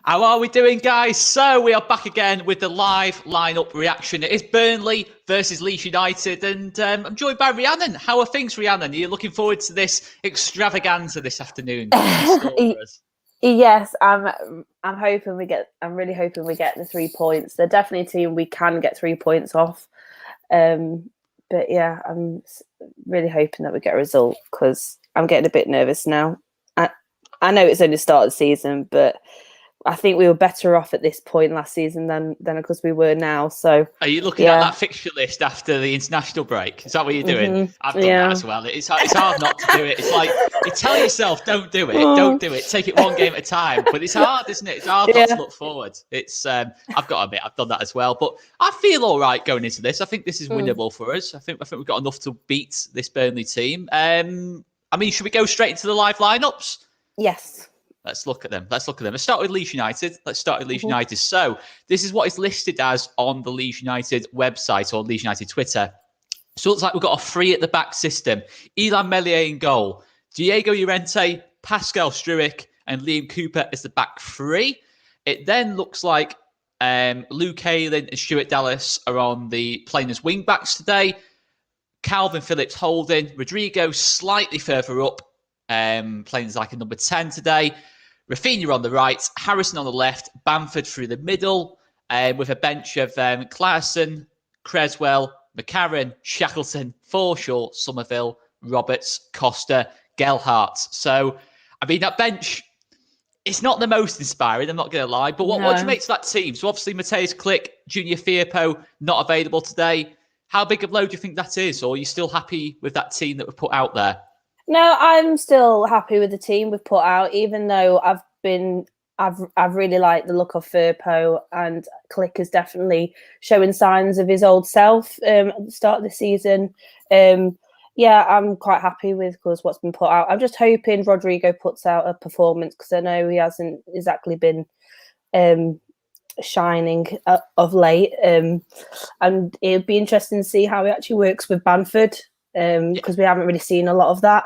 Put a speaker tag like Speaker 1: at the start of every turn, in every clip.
Speaker 1: How are we doing, guys? So we are back again with the live lineup reaction. It is Burnley versus Leeds United, and I'm joined by Rhiannon. How are things, Rhiannon? Are you looking forward to this extravaganza this afternoon?
Speaker 2: Yes, I'm hoping we get. I'm really hoping we get the 3 points. They're definitely a team we can get 3 points off. But yeah, I'm really hoping that we get a result because I'm getting a bit nervous now. I know it's only the start of the season, but I think we were better off at this point last season than because we were now. So
Speaker 1: are you looking at that fixture list after the international break? Is that what you're doing?
Speaker 2: Mm-hmm.
Speaker 1: I've done that as well. It's hard not to do it. It's like you tell yourself, don't do it, don't do it. Take it one game at a time. But it's hard, isn't it? It's hard not to look forward. It's I've got to admit, I've done that as well. But I feel all right going into this. I think this is winnable for us. I think we've got enough to beat this Burnley team. I mean, should we go straight into the live lineups?
Speaker 2: Yes.
Speaker 1: Let's look at them. Let's start with Leeds United. United. So this is what is listed as on the Leeds United website or Leeds United Twitter. So it looks like we've got a 3 at the back system. 𝘽𝙬 𝙬𝙎 in goal. 𝘽𝙬 𝙬𝙬, Pascal Struijk and Liam Cooper as the back 3. It then looks like Luke Ayling and Stuart Dallas are on the playing as wing backs today. Calvin Phillips holding. Rodrigo slightly further up, playing as like a number 10 today. Rafinha on the right, Harrison on the left, Bamford through the middle, with a bench of Klaesson, Cresswell, McCarran, Shackleton, Forshaw, Somerville, Roberts, Costa, Gelhardt. So, I mean, that bench, it's not the most inspiring, I'm not going to lie, but what do you make to that team? So obviously Mateusz Klich, Junior Firpo, not available today. How big of a blow do you think that is? Or are you still happy with that team that we've put out there?
Speaker 2: No, I'm still happy with the team we've put out, even though I've really liked the look of Firpo, and Klich is definitely showing signs of his old self at the start of the season. Yeah, I'm quite happy with what's been put out. I'm just hoping Rodrigo puts out a performance because I know he hasn't exactly been shining of late. And it'd be interesting to see how he actually works with Bamford because we haven't really seen a lot of that.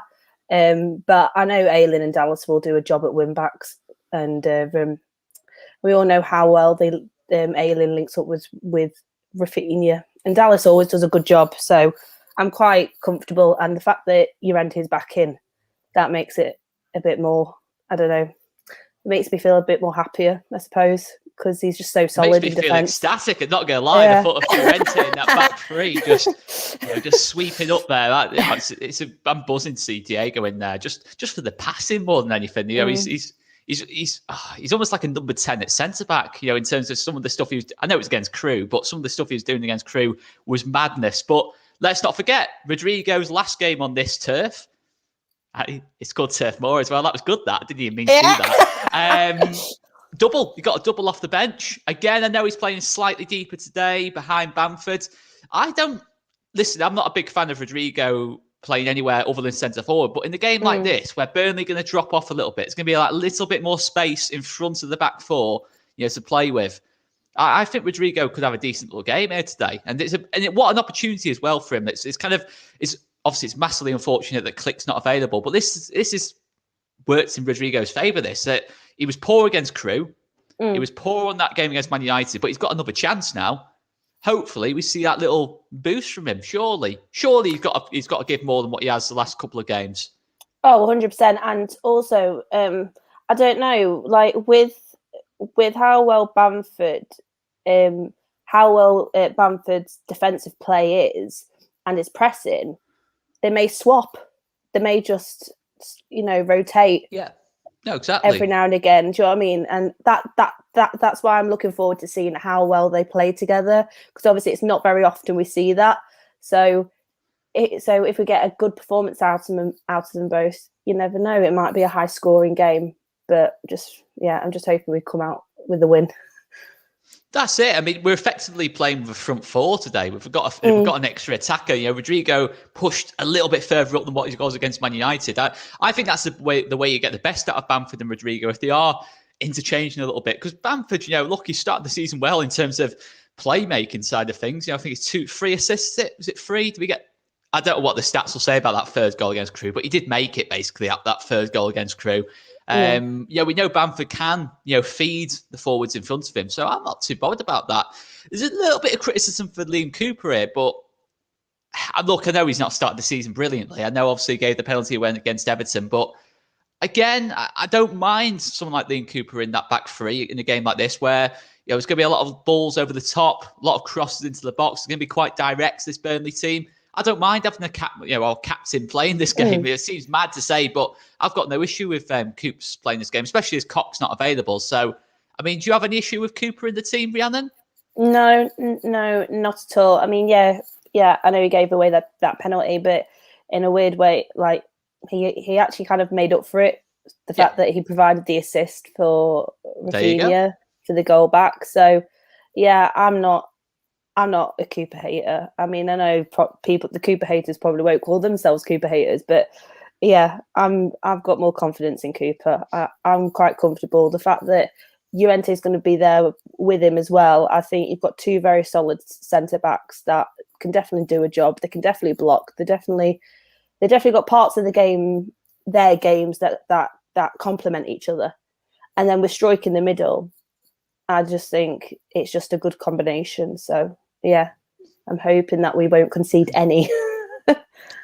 Speaker 2: But I know Ayling and Dallas will do a job at wing backs, and we all know how well Ayling links up with Rafinha, and Dallas always does a good job. So I'm quite comfortable, and the fact that Llorente's back in, that makes it a bit more. I don't know. It makes me feel a bit more happier, I suppose, because he's just so solid in defence. Makes me feel ecstatic, and not going to lie, the thought of Llorente in that back 3, just sweeping up there. I'm buzzing to see Diego in there, just for the passing more than anything. You know, he's almost like a number 10 at centre back. You know, in terms of some of the stuff he was. I know it was against Crewe, but some of the stuff he was doing against Crewe was madness. But let's not forget Rodrigo's last game on this turf. It's called Turf Moor as well. That was good. That I didn't even mean to do that. Double. You got a double off the bench. Again, I know he's playing slightly deeper today behind Bamford. I'm not a big fan of Rodrigo playing anywhere other than centre forward. But in a game like this, where Burnley are going to drop off a little bit, it's going to be like a little bit more space in front of the back 4, to play with. I think Rodrigo could have a decent little game here today. And what an opportunity as well for him. It's obviously it's massively unfortunate that Klich's not available, but this is worked in Rodrigo's favour. He was poor against Crewe. He was poor on that game against Man United, but he's got another chance now. Hopefully, we see that little boost from him. Surely he's got to give more than what he has the last couple of games. Oh, 100%. And also, I don't know, like with how well Bamford's defensive play is and his pressing, they may swap. They may just, rotate.
Speaker 1: Yeah. No, exactly.
Speaker 2: Every now and again. Do you know what I mean? And that's why I'm looking forward to seeing how well they play together. Because obviously it's not very often we see that. So if we get a good performance out of them both, you never know. It might be a high scoring game. But I'm just hoping we come out with the win.
Speaker 1: That's it. I mean, we're effectively playing with a front 4 today. We've got an extra attacker. Rodrigo pushed a little bit further up than what he goes against Man United. I think that's the way you get the best out of Bamford and Rodrigo if they are interchanging a little bit. Because Bamford, look, he started the season well in terms of playmaking side of things. I think it's 3 assists. Was it 3? Did we get? I don't know what the stats will say about that third goal against Crewe, but he did make it basically at that third goal against Crewe. Yeah, we know Bamford can, feed the forwards in front of him. So I'm not too bothered about that. There's a little bit of criticism for Liam Cooper here, but look, I know he's not started the season brilliantly. I know obviously he gave the penalty when against Everton, but again, I don't mind someone like Liam Cooper in that back three in a game like this where there's going to be a lot of balls over the top, a lot of crosses into the box. It's going to be quite direct, this Burnley team. I don't mind having a captain playing this game. It seems mad to say, but I've got no issue with Coops playing this game, especially as Cox's not available. So, I mean, do you have any issue with Cooper in the team, Rhiannon?
Speaker 2: No, not at all. I mean, yeah, I know he gave away that penalty, but in a weird way, like he actually kind of made up for it. The fact that he provided the assist for Rafinha for the goal back. So, yeah, I'm not a Cooper hater. I mean, I know the Cooper haters probably won't call themselves Cooper haters, but yeah, I've got more confidence in Cooper. I'm quite comfortable. The fact that Llorente is going to be there with him as well. I think you've got two very solid centre backs that can definitely do a job. They can definitely block. They definitely got parts of the game, their games that complement each other. And then with Struijk in the middle, I just think it's just a good combination. So yeah, I'm hoping that we won't concede any.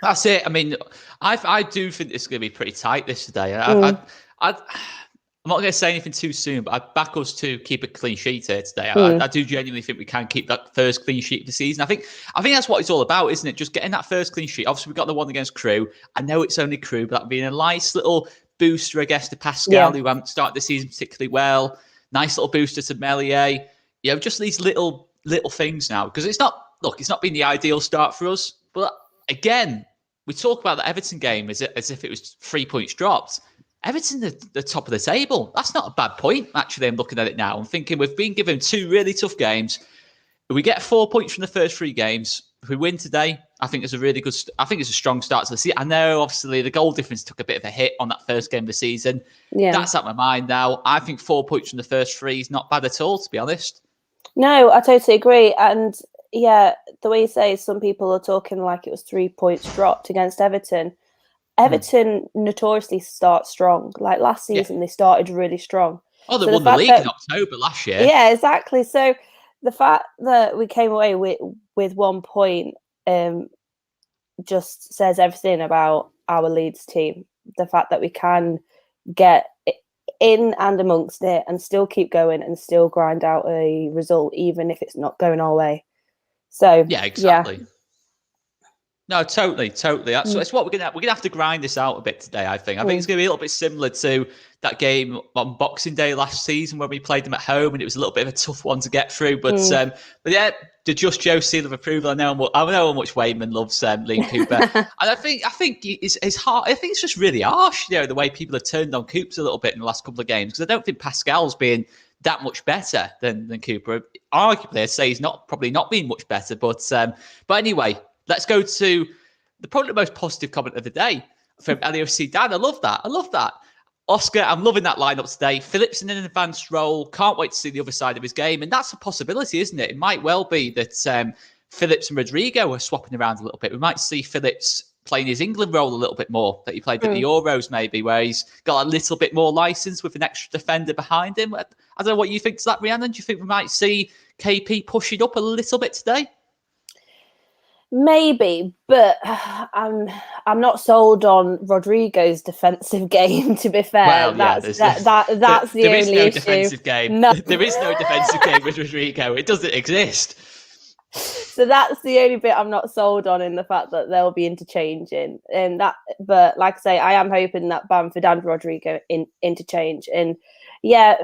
Speaker 1: That's it. I mean, I do think it's going to be pretty tight this today. I'm not going to say anything too soon, but I'd back us to keep a clean sheet here today. I do genuinely think we can keep that first clean sheet of the season. I think that's what it's all about, isn't it? Just getting that first clean sheet. Obviously, we got the one against Crew. I know it's only Crew, but that being a nice little booster, I guess, to Pascal, who haven't started the season particularly well. Nice little booster to Meslier. Just these little things now. Because it's not been the ideal start for us. But again, we talk about the Everton game as if it was 3 points dropped. Everton the top of the table. That's not a bad point, actually. I'm looking at it now. I'm thinking we've been given two really tough games. If we get 4 points from the first three games, if we win today, I think it's a strong start to the season. I know, obviously, the goal difference took a bit of a hit on that first game of the season. Yeah. That's out of my mind now. I think 4 points from the first three is not bad at all, to be honest.
Speaker 2: No, I totally agree. And yeah, the way you say some people are talking like it was 3 points dropped against Everton. Everton notoriously start strong. Like last season, they started really strong.
Speaker 1: Oh, they won the league in October last year.
Speaker 2: Yeah, exactly. So the fact that we came away with 1 point just says everything about our Leeds team. The fact that we can get in and amongst it and still keep going and still grind out a result, even if it's not going our way. So
Speaker 1: yeah, exactly. Yeah. No, totally. That's what we're gonna have to grind this out a bit today. I think it's gonna be a little bit similar to that game on Boxing Day last season when we played them at home, and it was a little bit of a tough one to get through. But yeah, the Just Joe seal of approval. I know how much Wayman loves Liam Cooper, and I think it's hard. I think it's just really harsh, the way people have turned on Coops a little bit in the last couple of games, because I don't think Pascal's been that much better than Cooper. Arguably, I'd say he's probably not been much better. But anyway. Let's go to probably the most positive comment of the day from LAFC Dan. I love that. Oscar, I'm loving that lineup today. Phillips in an advanced role. Can't wait to see the other side of his game. And that's a possibility, isn't it? It might well be that Phillips and Rodrigo are swapping around a little bit. We might see Phillips playing his England role a little bit more that he played at the Euros, maybe, where he's got a little bit more license with an extra defender behind him. I don't know what you think to that, Rhiannon. Do you think we might see KP pushing up a little bit today?
Speaker 2: Maybe, but I'm not sold on Rodrigo's defensive game. To be fair, that's the only issue.
Speaker 1: Defensive game. No. There is no defensive game with Rodrigo. It doesn't exist.
Speaker 2: So that's the only bit I'm not sold on, in the fact that they'll be interchanging, and that. But like I say, I am hoping that Bamford and Rodrigo interchange, and yeah.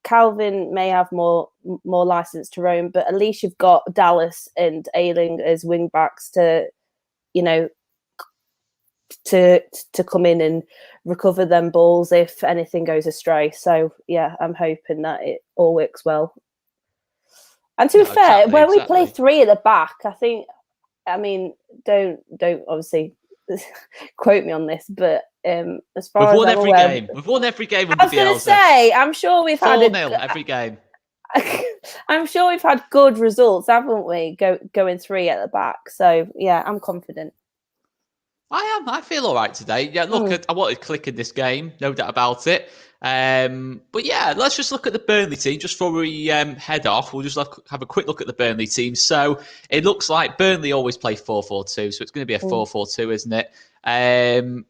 Speaker 2: Calvin may have more license to roam, but at least you've got Dallas and Ayling as wing backs to come in and recover them balls if anything goes astray. So yeah, I'm hoping that it all works well. And to be fair, when we play three at the back, don't obviously quote me on this, but as far
Speaker 1: we've
Speaker 2: as
Speaker 1: we've won every game.
Speaker 2: I was going to say, I'm sure we've had
Speaker 1: 4-0 every game.
Speaker 2: I'm sure we've had good results, haven't we? Going three at the back. So yeah, I'm confident.
Speaker 1: I am. I feel all right today. Yeah, look, I wanted click in this game, no doubt about it. But yeah, let's just look at the Burnley team just before we head off. We'll just have a quick look at the Burnley team. So it looks like Burnley always play 4-4-2, so it's going to be a 4-4-2, isn't it?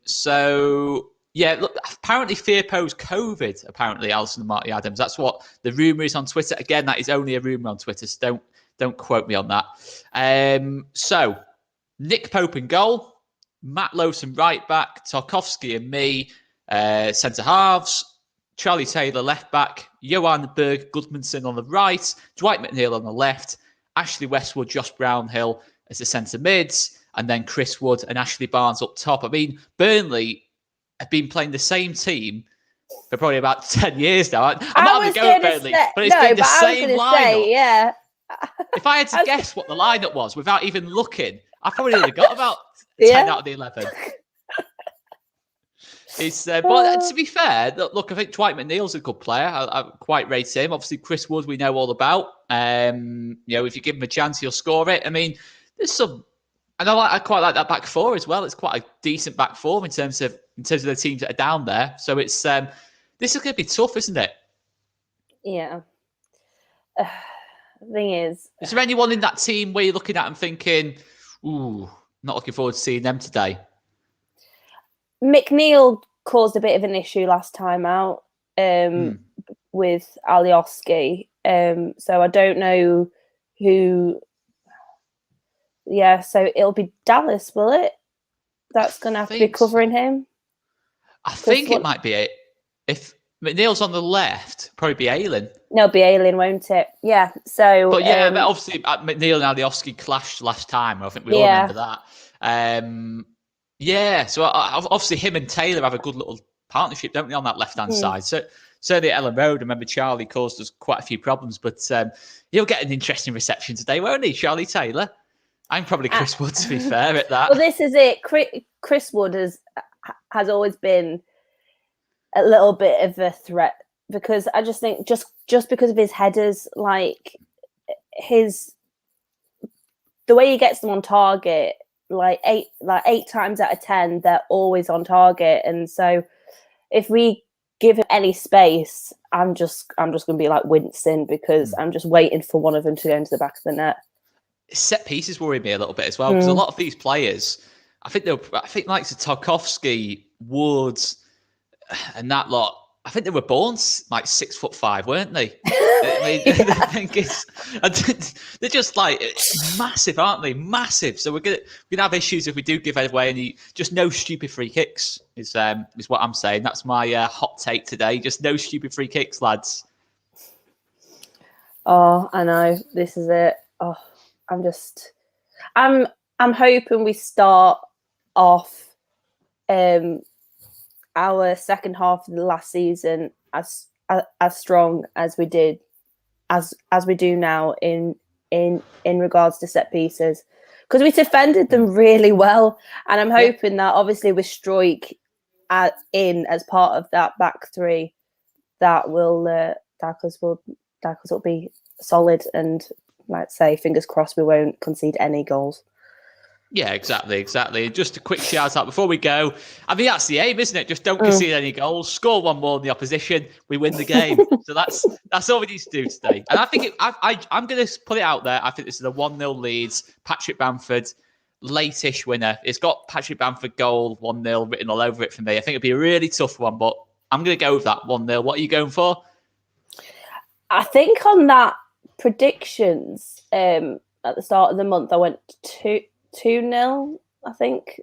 Speaker 1: So yeah, look, apparently 𝘽𝙎𝙎 COVID. Apparently, Alison and Marty Adams. That's what the rumor is on Twitter. Again, that is only a rumor on Twitter, so don't quote me on that. So Nick Pope in goal. Matt Lowson right back, Tarkowski and me, centre halves, Charlie Taylor left back, Johan Berg Gudmundsson on the right, Dwight McNeil on the left, Ashley Westwood, Josh Brownhill as the centre mids, and then Chris Wood and Ashley Barnes up top. I mean, Burnley have been playing the same team for probably about 10 years now. I'm not having to go at Burnley, but it's been the same lineup.
Speaker 2: Yeah.
Speaker 1: If I had to guess what the lineup was without even looking, I probably would have got about 10 out of the 11. But to be fair, look, I think Dwight McNeil's a good player. I quite rate him. Obviously, Chris Wood, we know all about. You know, if you give him a chance, he'll score it. I mean, there's some, and I quite like that back four as well. It's quite a decent back four in terms of the teams that are down there. So it's this is going to be tough, isn't it?
Speaker 2: Yeah. The thing is
Speaker 1: there anyone in that team where you're looking at and thinking, ooh, not looking forward to seeing them today?
Speaker 2: McNeil caused a bit of an issue last time out with Alioski. So I don't know who. Yeah, so it'll be Dallas, will it? That's going to have to be covering him.
Speaker 1: I think it might be it. If McNeil's on the left, probably be Ayling.
Speaker 2: No, be Ayling, won't it? Yeah. So,
Speaker 1: but yeah, but obviously McNeil and Alioski clashed last time. I think we all remember that. Yeah. So obviously him and Taylor have a good little partnership, don't they, on that left hand side? So certainly at Ellen Road, I remember Charlie caused us quite a few problems, but he'll get an interesting reception today, won't he, Charlie Taylor? I'm probably Chris Wood, to be fair, at that.
Speaker 2: Well, this is it. Chris Wood has always been a little bit of a threat, because I just think just because of his headers, like the way he gets them on target, like eight times out of 10, they're always on target. And so if we give him any space, I'm just going to be like wincing, because I'm just waiting for one of them to go into the back of the net.
Speaker 1: Set pieces worry me a little bit as well, because a lot of these players, I think like Tarkowski, Woods, and that lot, I think they were born like 6'5", weren't they? I mean, the thing is, they're just like massive, aren't they? Massive. So we're gonna have issues if we do give away any. Just no stupid free kicks is what I'm saying. That's my hot take today. Just no stupid free kicks, lads.
Speaker 2: Oh, I know. This is it. Oh, I'm hoping we start off our second half of the last season as strong as we did, as we do now in regards to set pieces, because we defended them really well, and I'm hoping that obviously with Struijk in as part of that back three, that will Dackers will be solid, and let's say fingers crossed we won't concede any goals.
Speaker 1: Yeah, exactly. Just a quick shout out before we go. I mean, that's the aim, isn't it? Just don't concede any goals. Score one more than the opposition. We win the game. So that's all we need to do today. And I think I'm going to put it out there. I think this is a 1-0 Leeds. Patrick Bamford, late-ish winner. It's got Patrick Bamford goal 1-0 written all over it for me. I think it'll be a really tough one, but I'm going to go with that 1-0. What are you going for?
Speaker 2: I think on that predictions at the start of the month, I went 2-0, I think,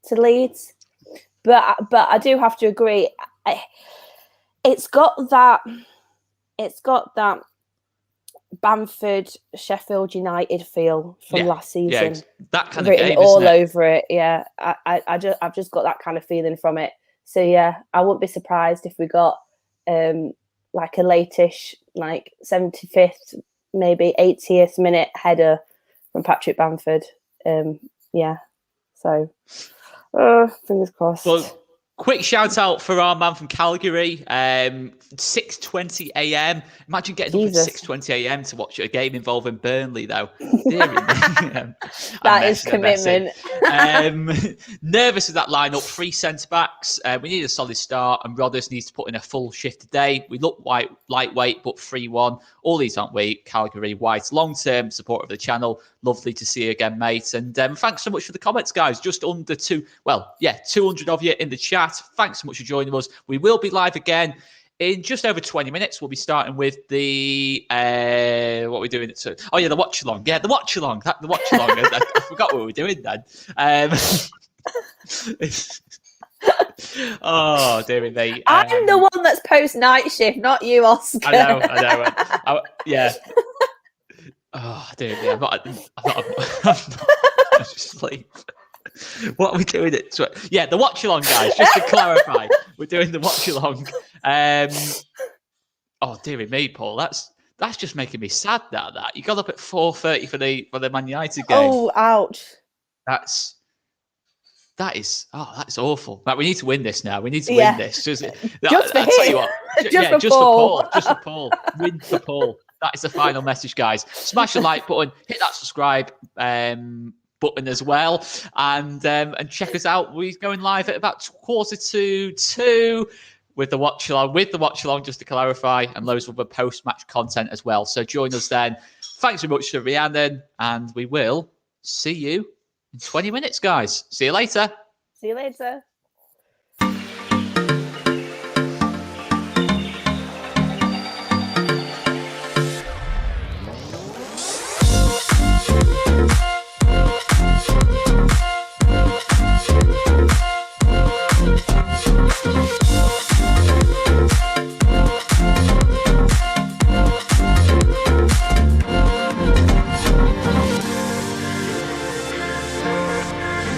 Speaker 2: to Leeds. But I do have to agree. It's got that Bamford Sheffield United feel from last season. Yeah,
Speaker 1: that kind
Speaker 2: of
Speaker 1: game,
Speaker 2: all over it. Yeah, I've just got that kind of feeling from it. So yeah, I wouldn't be surprised if we got like a late-ish, like 75th, maybe 80th minute header from Patrick Bamford. So fingers crossed.
Speaker 1: Well, Quick shout out for our man from Calgary, 6:20 a.m. Imagine getting up at 6:20 a.m. to watch a game involving Burnley, though.
Speaker 2: That is commitment.
Speaker 1: Nervous with that lineup. 3 centre-backs. We need a solid start, and Rodgers needs to put in a full shift today. We look lightweight, but 3-1. All these aren't we, Calgary White. Long-term support of the channel. Lovely to see you again, mate. And thanks so much for the comments, guys. Just under 200 of you in the chat. Thanks so much for joining us. We will be live again in just over 20 minutes. We'll be starting with the what are we doing? The watch along. Yeah, the watch along. The watch along. I forgot what we were doing then. Oh, dear me.
Speaker 2: I'm the one that's post night shift, not you, Oscar.
Speaker 1: I know. Yeah. Oh, dear me. I'm not asleep. What are we doing? The watch along, guys. Just to clarify, we're doing the watch along. Oh, dearie me, Paul. That's just making me sad. That you got up at 4:30 for the Man United game.
Speaker 2: Oh, ouch.
Speaker 1: That's awful. Right, we need to win this now. We need to win this. Just for
Speaker 2: tell you what.
Speaker 1: Just for Paul. Just for Paul. Win for Paul. That is the final message, guys. Smash the like button. Hit that subscribe button as well, and check us out. We're going live at about 1:45 with the watch along, just to clarify, and loads of other post-match content as well. So join us then. Thanks very much to Rhiannon, and we will see you in 20 minutes, guys. See you later.
Speaker 2: See you later.